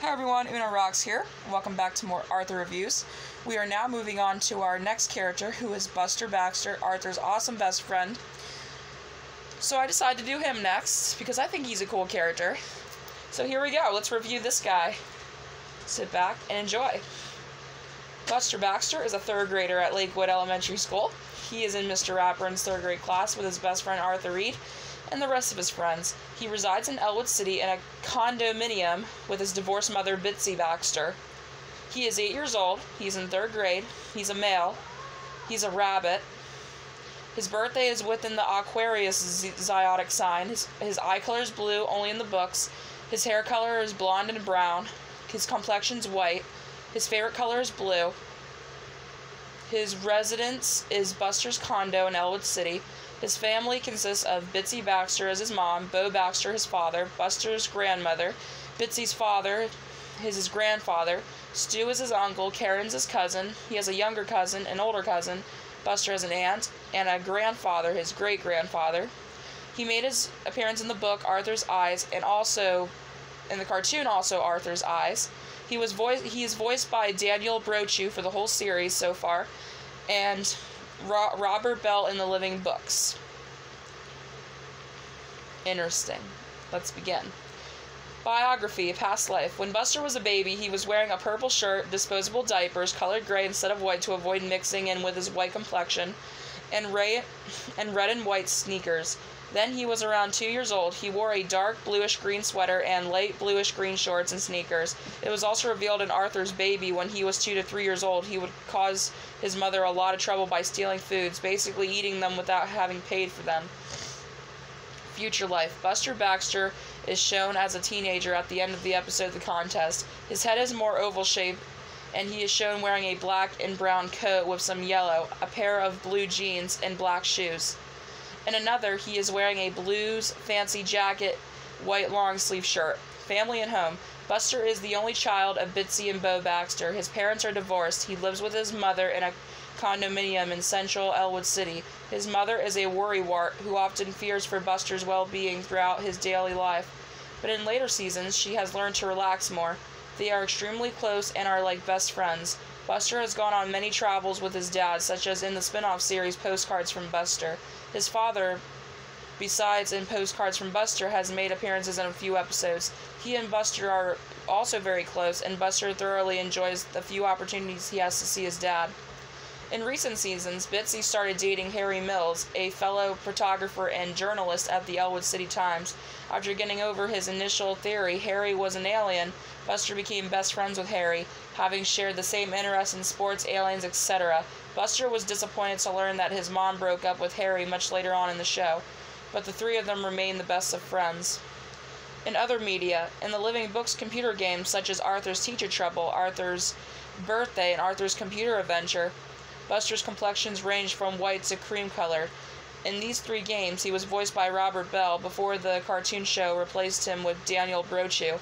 Hi everyone, Una Rocks here. Welcome back to more Arthur reviews. We are now moving on to our next character, who is Buster Baxter, Arthur's awesome best friend. So I decided to do him next, because I think he's a cool character. So here we go, let's review this guy. Sit back and enjoy. Buster Baxter is a third grader at Lakewood Elementary School. He is in Mr. Rapern's third grade class with his best friend Arthur Reed and the rest of his friends. He resides in Elwood City in a condominium with his divorced mother, Bitsy Baxter. He is 8 years old. He's in third grade. He's a male. He's a rabbit. His birthday is within the Aquarius zodiac sign. His eye color is blue, only in the books. His hair color is blonde and brown. His complexion's white. His favorite color is blue. His residence is Buster's condo in Elwood City. His family consists of Bitsy Baxter as his mom, Bo Baxter his father, Buster's grandmother, Bitsy's father is his grandfather, Stu is his uncle, Karen's his cousin, he has a younger cousin, an older cousin, Buster has an aunt, and a grandfather, his great-grandfather. He made his appearance in the book Arthur's Eyes, and also in the cartoon also Arthur's Eyes. He is voiced by Daniel Brochu for the whole series so far, and Robert Bell in the Living Books. Interesting. Let's begin. Biography, past life. When Buster was a baby, he was wearing a purple shirt, disposable diapers, colored gray instead of white to avoid mixing in with his white complexion, and red and white sneakers. Then he was around 2 years old. He wore a dark bluish-green sweater and light bluish-green shorts and sneakers. It was also revealed in Arthur's Baby when he was 2 to 3 years old. He would cause his mother a lot of trouble by stealing foods, basically eating them without having paid for them. Future life. Buster Baxter is shown as a teenager at the end of the episode of the contest. His head is more oval shaped, and he is shown wearing a black and brown coat with some yellow, a pair of blue jeans, and black shoes. In another, he is wearing a blues fancy jacket, white long-sleeve shirt. Family and home. Buster is the only child of Bitsy and Bo Baxter. His parents are divorced. He lives with his mother in a condominium in central Elwood City. His mother is a worrywart who often fears for Buster's well-being throughout his daily life. But in later seasons, she has learned to relax more. They are extremely close and are like best friends. Buster has gone on many travels with his dad, such as in the spin-off series Postcards from Buster. His father, besides in Postcards from Buster, has made appearances in a few episodes. He and Buster are also very close, and Buster thoroughly enjoys the few opportunities he has to see his dad. In recent seasons, Bitsy started dating Harry Mills, a fellow photographer and journalist at the Elwood City Times. After getting over his initial theory Harry was an alien, Buster became best friends with Harry, having shared the same interests in sports, aliens, etc. Buster was disappointed to learn that his mom broke up with Harry much later on in the show, but the three of them remain the best of friends. In other media, in the Living Books computer games such as Arthur's Teacher Trouble, Arthur's Birthday, and Arthur's Computer Adventure, Buster's complexions range from white to cream colored. In these three games, he was voiced by Robert Bell before the cartoon show replaced him with Daniel Brochu.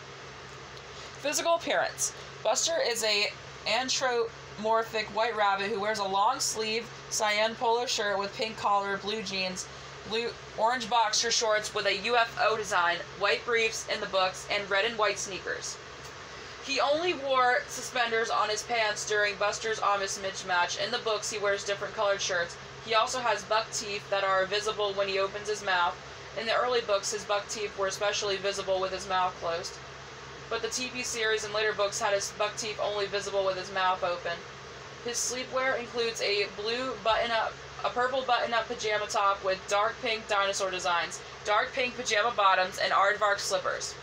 Physical appearance. Buster is a anthropomorphic white rabbit who wears a long-sleeve cyan polo shirt with pink collar, blue jeans, orange boxer shorts with a UFO design, white briefs in the books, and red and white sneakers. He only wore suspenders on his pants during Buster's Amish mismatch. In the books, he wears different colored shirts. He also has buck teeth that are visible when he opens his mouth. In the early books, his buck teeth were especially visible with his mouth closed. But the TV series and later books had his buck teeth only visible with his mouth open. His sleepwear includes a purple button-up pajama top with dark pink dinosaur designs, dark pink pajama bottoms, and aardvark slippers.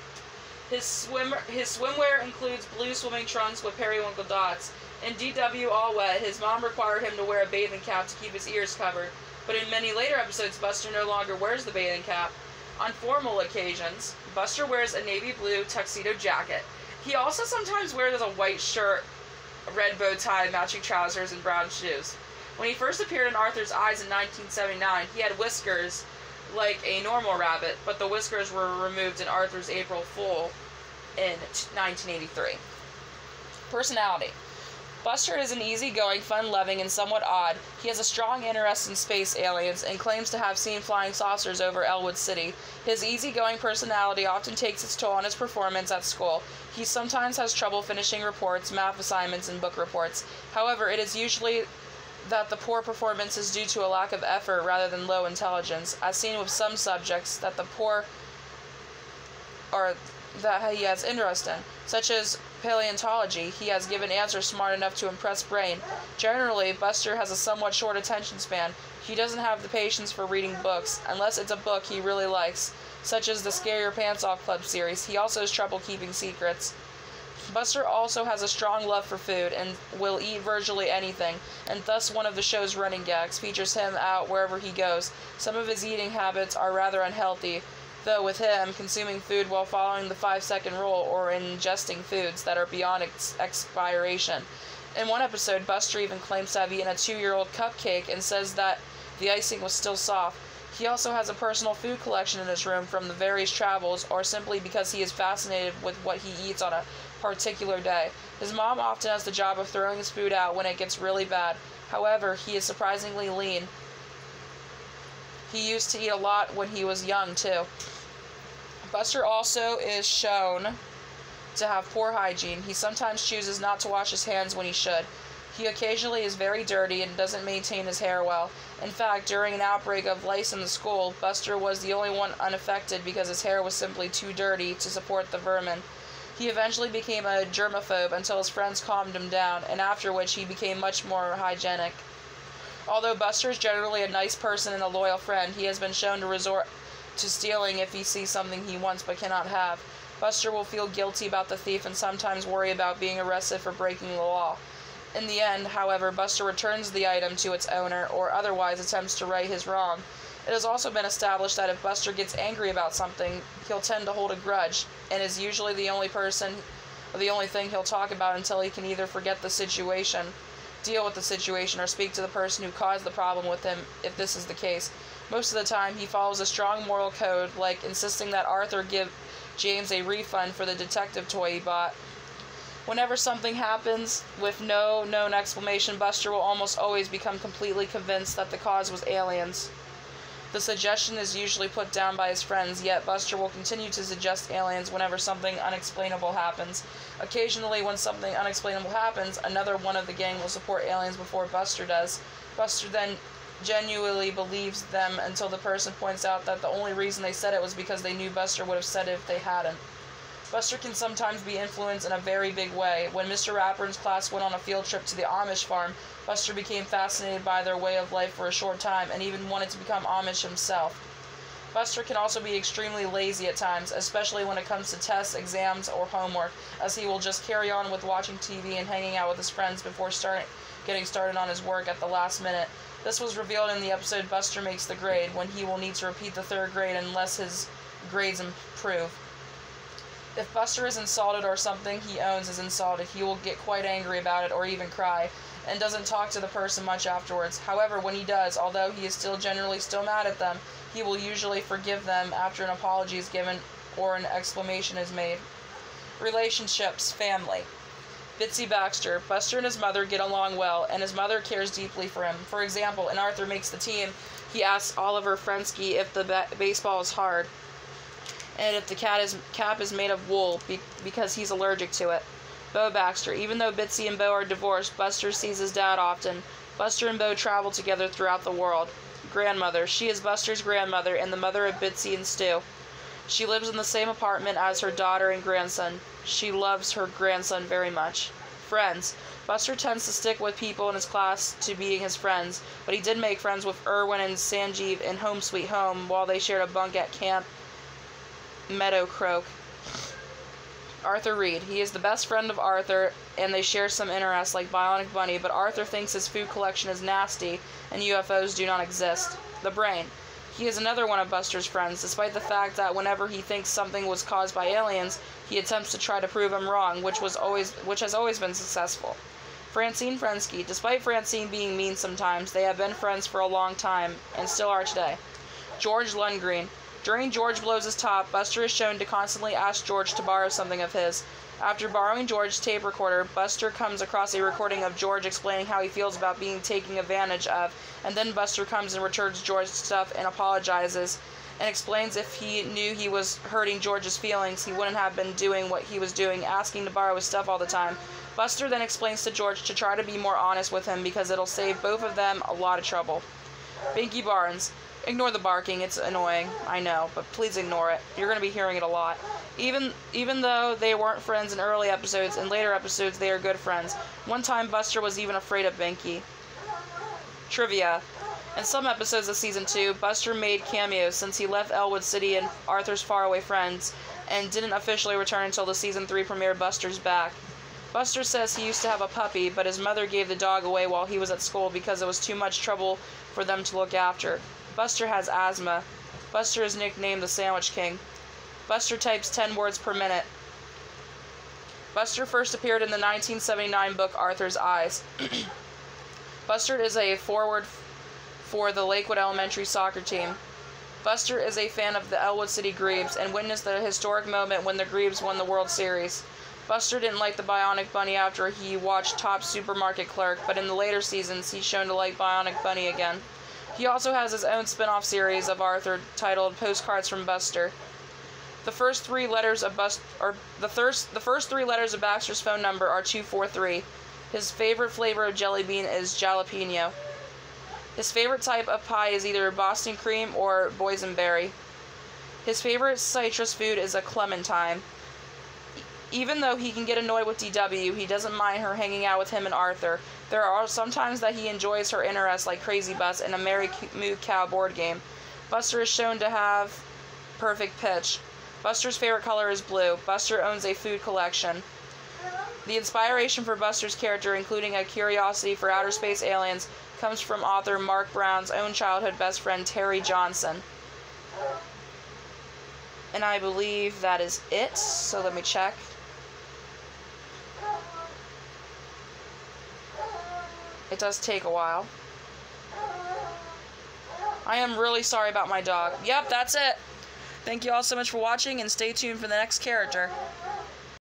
His swimwear includes blue swimming trunks with periwinkle dots. In DW All Wet, his mom required him to wear a bathing cap to keep his ears covered, but in many later episodes, Buster no longer wears the bathing cap. On formal occasions, Buster wears a navy blue tuxedo jacket. He also sometimes wears a white shirt, a red bow tie, matching trousers, and brown shoes. When he first appeared in Arthur's Eyes in 1979, he had whiskers like a normal rabbit, but the whiskers were removed in Arthur's April Fool in 1983. Personality. Buster is an easygoing, fun-loving, and somewhat odd. He has a strong interest in space aliens and claims to have seen flying saucers over Elwood City. His easygoing personality often takes its toll on his performance at school. He sometimes has trouble finishing reports, math assignments, and book reports. However, it is usually that the poor performance is due to a lack of effort rather than low intelligence, as seen with some subjects that that he has interest in, such as paleontology. He has given answers smart enough to impress Brain. Generally, Buster has a somewhat short attention span. He doesn't have the patience for reading books, unless it's a book he really likes, such as the Scare Your Pants Off Club series. He also has trouble keeping secrets. Buster also has a strong love for food and will eat virtually anything, and thus one of the show's running gags features him out wherever he goes. Some of his eating habits are rather unhealthy, though with him, consuming food while following the 5-second rule or ingesting foods that are beyond expiration. In one episode, Buster even claims to have eaten a 2-year-old cupcake and says that the icing was still soft. He also has a personal food collection in his room from the various travels, or simply because he is fascinated with what he eats on a particular day. His mom often has the job of throwing his food out when it gets really bad. However, he is surprisingly lean. He used to eat a lot when he was young, too. Buster also is shown to have poor hygiene. He sometimes chooses not to wash his hands when he should. He occasionally is very dirty and doesn't maintain his hair well. In fact, during an outbreak of lice in the school, Buster was the only one unaffected because his hair was simply too dirty to support the vermin. He eventually became a germaphobe until his friends calmed him down, and after which he became much more hygienic. Although Buster is generally a nice person and a loyal friend, he has been shown to resort to stealing if he sees something he wants but cannot have. Buster will feel guilty about the thief and sometimes worry about being arrested for breaking the law. In the end, however, Buster returns the item to its owner or otherwise attempts to right his wrong. It has also been established that if Buster gets angry about something, he'll tend to hold a grudge, and is usually the only thing he'll talk about until he can either forget the situation, deal with the situation, or speak to the person who caused the problem with him, if this is the case. Most of the time, he follows a strong moral code, like insisting that Arthur give James a refund for the detective toy he bought. Whenever something happens with no known explanation, Buster will almost always become completely convinced that the cause was aliens. The suggestion is usually put down by his friends, yet Buster will continue to suggest aliens whenever something unexplainable happens. Occasionally, when something unexplainable happens, another one of the gang will support aliens before Buster does. Buster then genuinely believes them until the person points out that the only reason they said it was because they knew Buster would have said it if they hadn't. Buster can sometimes be influenced in a very big way. When Mr. Rapern's class went on a field trip to the Amish farm, Buster became fascinated by their way of life for a short time and even wanted to become Amish himself. Buster can also be extremely lazy at times, especially when it comes to tests, exams, or homework, as he will just carry on with watching TV and hanging out with his friends before getting started on his work at the last minute. This was revealed in the episode Buster Makes the Grade, when he will need to repeat the 3rd grade unless his grades improve. If Buster is insulted or something he owns is insulted, he will get quite angry about it or even cry, and doesn't talk to the person much afterwards. However, when he does, although he is generally still mad at them, he will usually forgive them after an apology is given or an exclamation is made. Relationships, family. Bitsy Baxter. Buster and his mother get along well, and his mother cares deeply for him. For example, in Arthur Makes the Team, he asks Oliver Frensky if the baseball is hard, and if the cap is made of wool, because he's allergic to it. Bo Baxter. Even though Bitsy and Bo are divorced, Buster sees his dad often. Buster and Bo travel together throughout the world. Grandmother. She is Buster's grandmother and the mother of Bitsy and Stu. She lives in the same apartment as her daughter and grandson. She loves her grandson very much. Friends. Buster tends to stick with people in his class to being his friends, but he did make friends with Irwin and Sanjeev in Home Sweet Home while they shared a bunk at Camp Meadowcroak. Arthur Reed. He is the best friend of Arthur, and they share some interests like Bionic Bunny, but Arthur thinks his food collection is nasty, and UFOs do not exist. The Brain. He is another one of Buster's friends, despite the fact that whenever he thinks something was caused by aliens, he attempts to try to prove him wrong, which has always been successful. Francine Frensky. Despite Francine being mean sometimes, they have been friends for a long time, and still are today. George Lundgren. During George blows his top, Buster is shown to constantly ask George to borrow something of his. After borrowing George's tape recorder, Buster comes across a recording of George explaining how he feels about being taken advantage of, and then Buster comes and returns George's stuff and apologizes, and explains if he knew he was hurting George's feelings, he wouldn't have been doing what he was doing, asking to borrow his stuff all the time. Buster then explains to George to try to be more honest with him because it'll save both of them a lot of trouble. Binky Barnes. Ignore the barking, it's annoying, I know, but please ignore it. You're going to be hearing it a lot. Even though they weren't friends in early episodes, in later episodes they are good friends. One time Buster was even afraid of Binky. Trivia. In some episodes of Season 2, Buster made cameos since he left Elwood City and Arthur's faraway friends, and didn't officially return until the Season 3 premiere Buster's Back. Buster says he used to have a puppy, but his mother gave the dog away while he was at school because it was too much trouble for them to look after. Buster has asthma. Buster is nicknamed the Sandwich King. Buster types 10 words per minute. Buster first appeared in the 1979 book Arthur's Eyes. Buster is a forward for the Lakewood Elementary soccer team. Buster is a fan of the Elwood City Grebes and witnessed the historic moment when the Grebes won the World Series. Buster didn't like the Bionic Bunny after he watched Top Supermarket Clerk, but in the later seasons he's shown to like Bionic Bunny again. He also has his own spin-off series of Arthur titled Postcards from Buster. The first three letters of Baxter's phone number are 243. His favorite flavor of jelly bean is jalapeno. His favorite type of pie is either Boston cream or boysenberry. His favorite citrus food is a clementine. Even though he can get annoyed with DW, he doesn't mind her hanging out with him and Arthur. There are some times that he enjoys her interests, like Crazy Bus and a Mary Moo Cow board game. Buster is shown to have perfect pitch. Buster's favorite color is blue. Buster owns a food collection. The inspiration for Buster's character, including a curiosity for outer space aliens, comes from author Mark Brown's own childhood best friend, Terry Johnson. And I believe that is it, so let me check. It does take a while. I am really sorry about my dog. Yep, that's it. Thank you all so much for watching, and stay tuned for the next character.